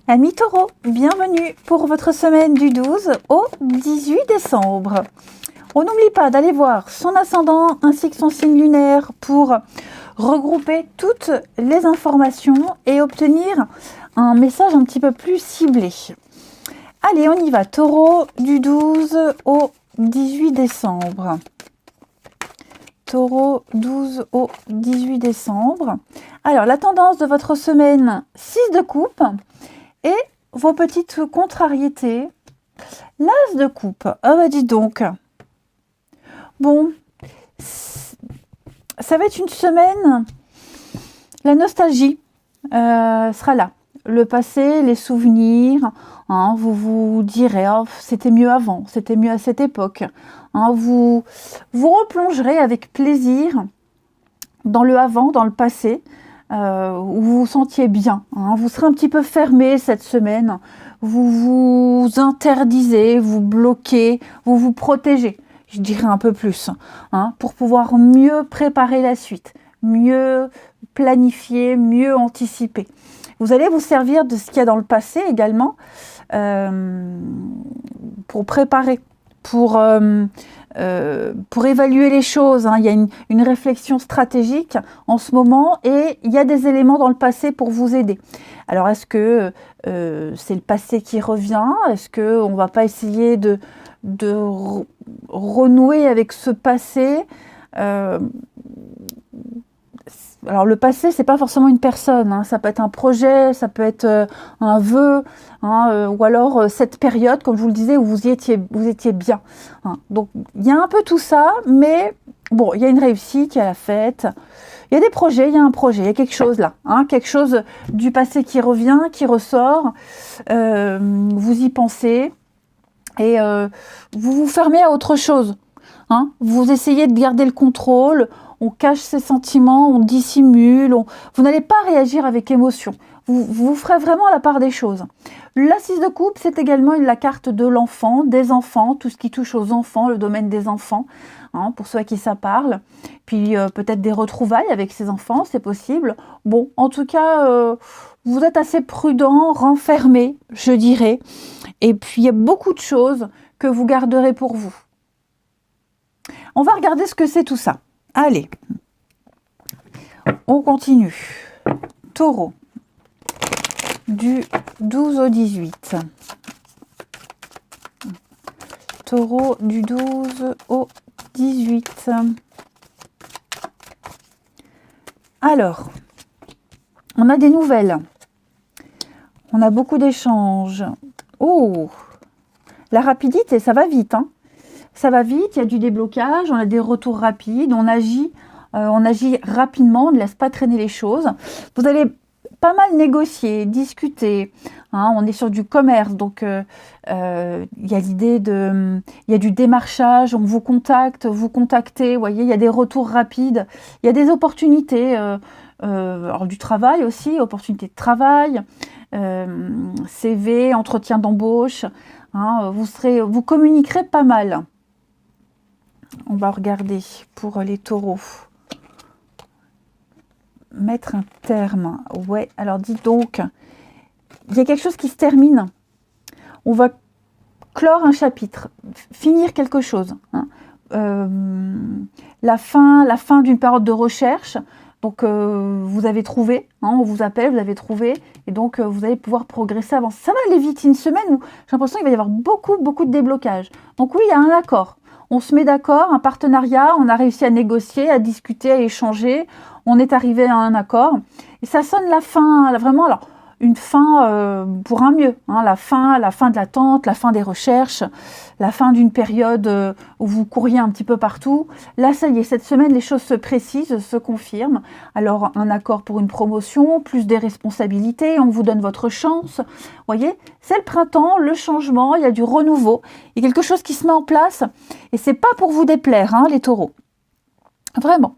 Amis taureaux, bienvenue pour votre semaine du 12 au 18 décembre. On n'oublie pas d'aller voir son ascendant ainsi que son signe lunaire pour regrouper toutes les informations et obtenir un message un petit peu plus ciblé. Allez, on y va. Taureau du 12 au 18 décembre. Taureau 12 au 18 décembre. Alors, la tendance de votre semaine, 6 de coupe. Et vos petites contrariétés. L'as de coupe. Ah bah dis donc. Bon, ça va être une semaine. La nostalgie sera là. Le passé, les souvenirs. Hein, vous vous direz, oh, c'était mieux avant, c'était mieux à cette époque. Hein, vous replongerez avec plaisir dans le avant, dans le passé. Où vous vous sentiez bien. Hein. Vous serez un petit peu fermé cette semaine. Vous vous interdisez, vous bloquez, vous vous protégez, je dirais un peu plus, hein, pour pouvoir mieux préparer la suite, mieux planifier, mieux anticiper. Vous allez vous servir de ce qu'il y a dans le passé également pour préparer, pour évaluer les choses, hein. Il y a une réflexion stratégique en ce moment et il y a des éléments dans le passé pour vous aider. Alors, est-ce que c'est le passé qui revient? Est-ce qu'on ne va pas essayer de renouer avec ce passé? Alors, le passé, c'est pas forcément une personne, hein. Ça peut être un projet, ça peut être un vœu, hein, ou alors cette période, comme je vous le disais, où vous étiez bien. Hein. Donc, il y a un peu tout ça, mais bon, il y a une réussite, il y a la fête, il y a des projets, il y a un projet, il y a quelque chose là, hein, quelque chose du passé qui revient, qui ressort, vous y pensez, et vous vous fermez à autre chose. Hein. Vous essayez de garder le contrôle, on cache ses sentiments, on dissimule, vous n'allez pas réagir avec émotion. Vous ferez vraiment la part des choses. La 6 de coupe, c'est également la carte de l'enfant, des enfants, tout ce qui touche aux enfants, le domaine des enfants, hein, pour ceux à qui ça parle. Puis peut-être des retrouvailles avec ses enfants, c'est possible. Bon, en tout cas, vous êtes assez prudent, renfermé, je dirais. Et puis, il y a beaucoup de choses que vous garderez pour vous. On va regarder ce que c'est tout ça. Allez, on continue. Taureau, du 12 au 18. Taureau, du 12 au 18. Alors, on a des nouvelles. On a beaucoup d'échanges. Oh, la rapidité, ça va vite, hein. Ça va vite, il y a du déblocage, on a des retours rapides, on agit rapidement, on ne laisse pas traîner les choses. Vous allez pas mal négocier, discuter. Hein, on est sur du commerce, donc il y a l'idée il y a du démarchage, on vous contacte, vous contactez, vous voyez, il y a des retours rapides, il y a des opportunités, alors du travail aussi, opportunités de travail, CV, entretien d'embauche. Hein, vous communiquerez pas mal. On va regarder pour les taureaux. Mettre un terme. Ouais, alors dites donc, il y a quelque chose qui se termine. On va clore un chapitre, finir quelque chose. Hein. La fin d'une période de recherche. Donc, vous avez trouvé, hein, on vous appelle, vous avez trouvé, et donc vous allez pouvoir progresser, avancer. Ça va aller vite, une semaine où j'ai l'impression qu'il va y avoir beaucoup de déblocage. Donc oui, il y a un accord. On se met d'accord, un partenariat, on a réussi à négocier, à discuter, à échanger, on est arrivé à un accord. Et ça sonne la fin, vraiment, alors, une fin pour un mieux, hein, la fin de l'attente, la fin des recherches, la fin d'une période où vous couriez un petit peu partout. Là, ça y est, cette semaine, les choses se précisent, se confirment. Alors, un accord pour une promotion, plus des responsabilités, on vous donne votre chance. Vous voyez, c'est le printemps, le changement, il y a du renouveau. Il y a quelque chose qui se met en place. Et c'est pas pour vous déplaire, hein, les taureaux. Vraiment,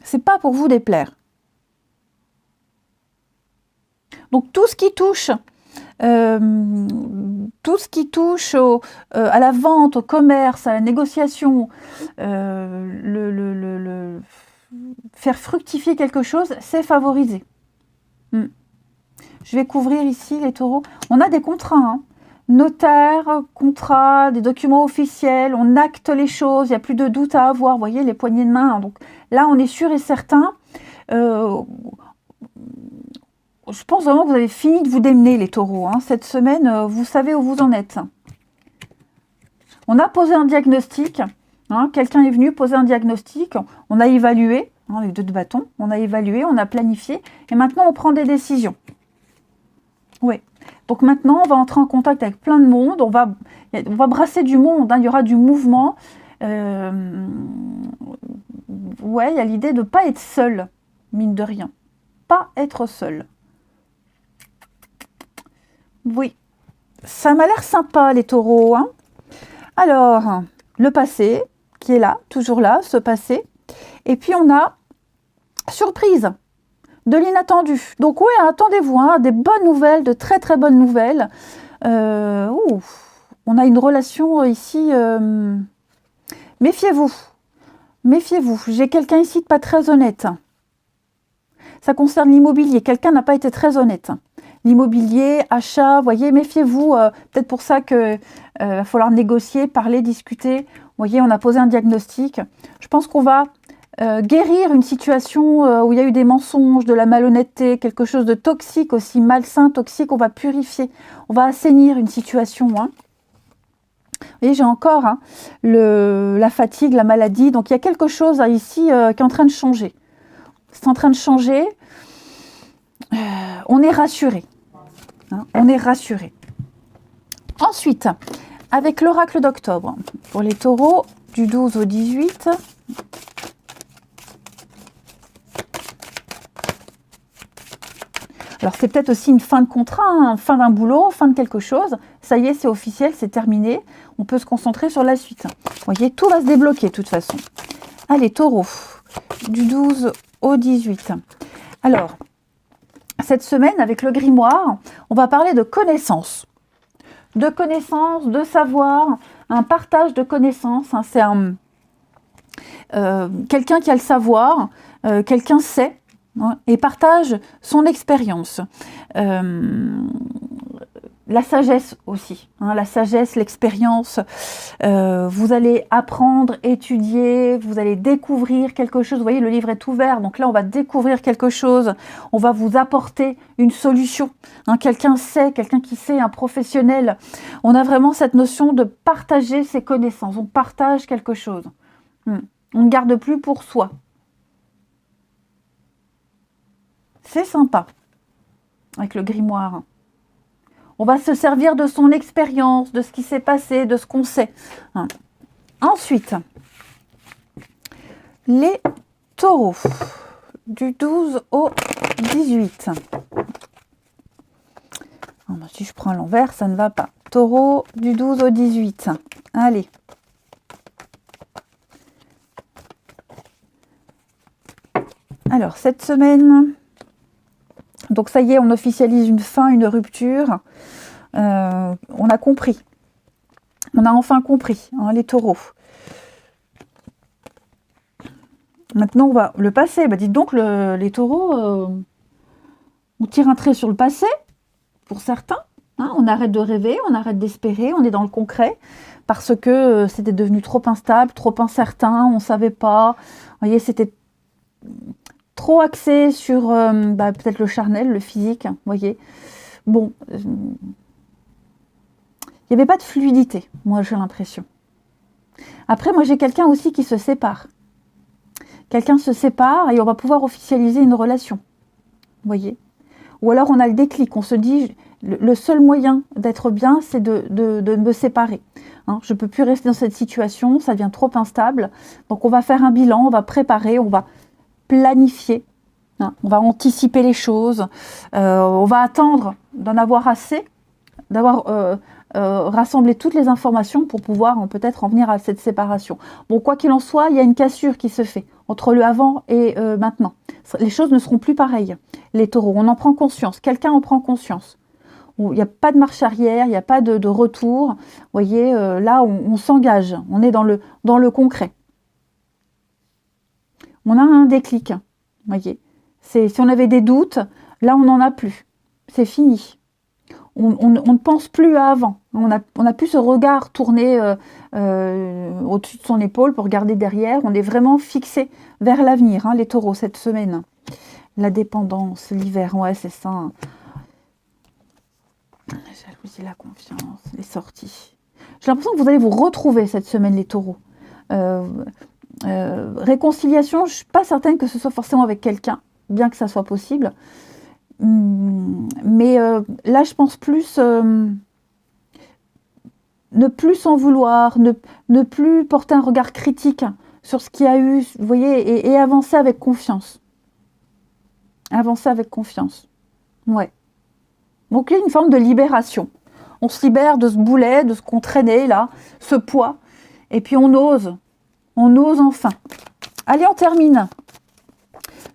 c'est pas pour vous déplaire. Donc tout ce qui touche à la vente, au commerce, à la négociation, faire fructifier quelque chose, c'est favorisé. Je vais couvrir ici les taureaux. On a des contrats, hein. Notaire, contrat, des documents officiels, on acte les choses, il n'y a plus de doute à avoir, vous voyez, les poignées de main. Hein. Donc là, on est sûr et certain. Je pense vraiment que vous avez fini de vous démener, les taureaux. Hein. Cette semaine, vous savez où vous en êtes. On a posé un diagnostic. Hein. Quelqu'un est venu poser un diagnostic. On a évalué, hein, les 2 de bâton. On a évalué, on a planifié. Et maintenant, on prend des décisions. Oui. Donc maintenant, on va entrer en contact avec plein de monde. On va brasser du monde. Hein. Il y aura du mouvement. Ouais, il y a l'idée de ne pas être seul, mine de rien. Pas être seul. Oui, ça m'a l'air sympa, les taureaux. Hein. Alors, le passé, qui est là, toujours là, ce passé. Et puis, on a surprise, de l'inattendu. Donc, oui, attendez-vous, hein, des bonnes nouvelles, de très, très bonnes nouvelles. On a une relation ici. Méfiez-vous. Méfiez-vous. J'ai quelqu'un ici de pas très honnête. Ça concerne l'immobilier. Quelqu'un n'a pas été très honnête. L'immobilier, achat, voyez, méfiez-vous. Peut-être pour ça qu'il va falloir négocier, parler, discuter. Vous voyez, on a posé un diagnostic. Je pense qu'on va guérir une situation où il y a eu des mensonges, de la malhonnêteté, quelque chose de toxique aussi, malsain, toxique. On va purifier, on va assainir une situation. Hein. Vous voyez, j'ai encore hein, la fatigue, la maladie. Donc, il y a quelque chose ici qui est en train de changer. C'est en train de changer. On est rassuré. Hein, on est rassuré. Ensuite, avec l'oracle d'octobre, pour les taureaux, du 12 au 18. Alors, c'est peut-être aussi une fin de contrat, hein, fin d'un boulot, fin de quelque chose. Ça y est, c'est officiel, c'est terminé. On peut se concentrer sur la suite. Vous voyez, tout va se débloquer de toute façon. Allez, taureau, du 12 au 18. Alors, cette semaine, avec le grimoire, on va parler de connaissances. De connaissances, de savoir, un partage de connaissances. Hein, c'est quelqu'un qui a le savoir, quelqu'un sait. Et partage son expérience. La sagesse aussi, hein, la sagesse, l'expérience. Vous allez apprendre, étudier, vous allez découvrir quelque chose. Vous voyez, le livre est ouvert, donc là, on va découvrir quelque chose. On va vous apporter une solution. Hein, quelqu'un sait, quelqu'un qui sait, un professionnel. On a vraiment cette notion de partager ses connaissances. On partage quelque chose. On ne garde plus pour soi. C'est sympa, avec le grimoire. On va se servir de son expérience, de ce qui s'est passé, de ce qu'on sait. Hein. Ensuite, les taureaux, du 12 au 18. Oh, bah, si je prends l'envers, ça ne va pas. Taureau, du 12 au 18. Allez. Alors, cette semaine... Donc ça y est, on officialise une fin, une rupture. On a compris. On a enfin compris, hein, les taureaux. Maintenant, on va le passé. Bah, dites donc, les taureaux, on tire un trait sur le passé, pour certains. Hein, on arrête de rêver, on arrête d'espérer, on est dans le concret. Parce que c'était devenu trop instable, trop incertain, on ne savait pas. Vous voyez, c'était... trop axé sur peut-être le charnel, le physique, vous voyez. Bon, il n'y avait pas de fluidité, moi j'ai l'impression. Après, moi j'ai quelqu'un aussi qui se sépare. Quelqu'un se sépare et on va pouvoir officialiser une relation, vous voyez. Ou alors on a le déclic, on se dit, le seul moyen d'être bien, c'est de me séparer. Hein, je ne peux plus rester dans cette situation, ça devient trop instable. Donc on va faire un bilan, on va préparer, on va... planifier, hein, on va anticiper les choses, on va attendre d'en avoir assez, d'avoir rassemblé toutes les informations pour pouvoir peut-être en venir à cette séparation. Bon, quoi qu'il en soit, il y a une cassure qui se fait entre le avant et maintenant. Les choses ne seront plus pareilles. Les taureaux, on en prend conscience, quelqu'un en prend conscience. Il n'y a pas de marche arrière, il n'y a pas de retour. Vous voyez, là, on s'engage, on est dans le concret. On a un déclic, voyez. Si on avait des doutes, là on n'en a plus. c'est fini. On ne pense plus à avant. On a plus ce regard tourné au-dessus de son épaule pour regarder derrière. On est vraiment fixé vers l'avenir, hein, les taureaux, cette semaine. La dépendance, l'hiver, ouais, c'est ça. La jalousie, la confiance, les sorties. J'ai l'impression que vous allez vous retrouver cette semaine, les taureaux. Réconciliation, je ne suis pas certaine que ce soit forcément avec quelqu'un, bien que ça soit possible. Mais là, je pense plus ne plus s'en vouloir, ne plus porter un regard critique sur ce qu'il y a eu, vous voyez, et avancer avec confiance. Avancer avec confiance. Ouais. Donc, il y a une forme de libération. On se libère de ce boulet, de ce qu'on traînait là, ce poids, et puis on ose enfin. Allez, on termine.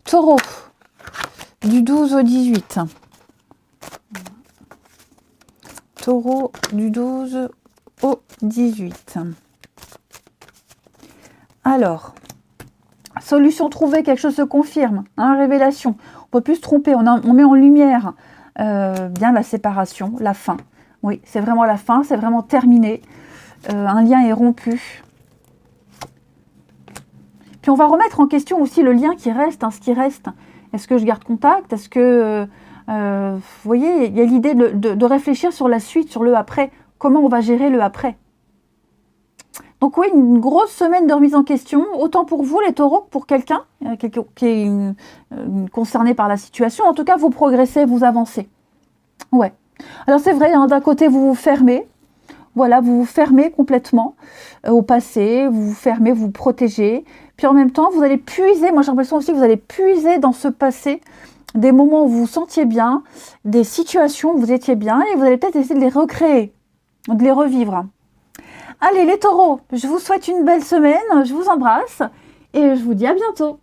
Taureau. Du 12 au 18. Taureau du 12 au 18. Alors, solution trouvée, quelque chose se confirme. Hein, révélation. On ne peut plus se tromper. On met en lumière bien la séparation, la fin. Oui, c'est vraiment la fin, c'est vraiment terminé. Un lien est rompu. Puis on va remettre en question aussi le lien qui reste, hein, ce qui reste. Est-ce que je garde contact? Est-ce que, vous voyez, il y a l'idée de réfléchir sur la suite, sur le après. Comment on va gérer le après? Donc oui, une grosse semaine de remise en question, autant pour vous les taureaux que pour quelqu'un qui est concerné par la situation. En tout cas, vous progressez, vous avancez. Ouais. Alors c'est vrai, hein, d'un côté, vous vous fermez. Voilà, vous vous fermez complètement au passé, vous vous fermez, vous vous protégez. Puis en même temps, vous allez puiser, moi j'ai l'impression aussi que vous allez puiser dans ce passé des moments où vous vous sentiez bien, des situations où vous étiez bien, et vous allez peut-être essayer de les recréer, de les revivre. Allez les taureaux, je vous souhaite une belle semaine, je vous embrasse, et je vous dis à bientôt.